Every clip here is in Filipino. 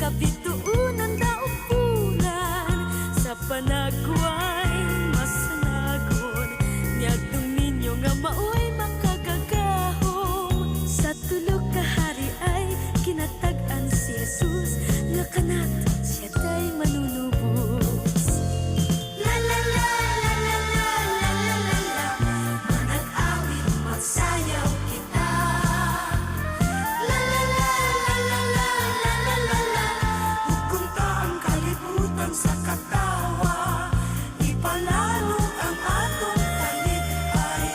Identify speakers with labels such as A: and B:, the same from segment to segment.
A: kabituunan daog bulan sa panagway masanagon niadtong ninyo nga maoy makagagahom sa tulo ka hari ay kinatag-an si Jesus nga kanato siya tay manunubos. La la la la la la la la la la manag-awit magsayaw kita. La la la la la la la la la la hukumta ang kalibutan sa katawa ipalalo ang atong talipay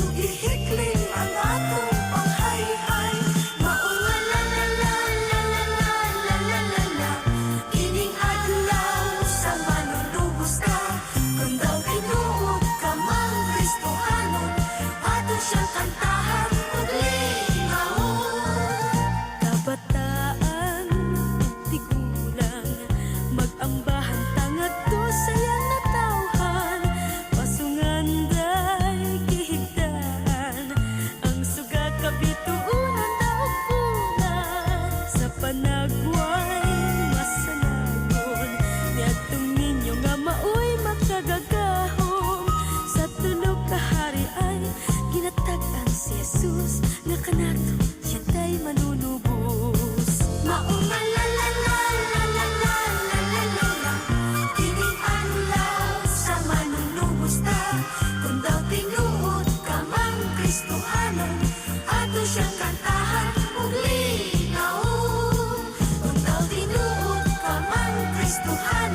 A: ug ihikling ang atong panghayhay. Maunga la la la la la la la la la la kining adlaw sa manunubos ka kung daw tinuod ka mang Kristohanon ato siyang kantahan ug lingawon. Kabataan ug tigulang mag-ambahan tangad to sa iyang natawhan pasunganday gihigdaan ang suga kabituunan daog bulan sa panagway masanagon niadtong ninyo nga maoy makagagahom sa tulog ka hari ay ginatag-an si Jesus nga kanato siya tay manunubos. Maunga la la la la la la la la la la kining adlaw sa manunubos ta kung daw tinuod ka mang Kristohanon ato siyang kantahan ug lingawon. Kung daw tinuod ka mang Kristohanon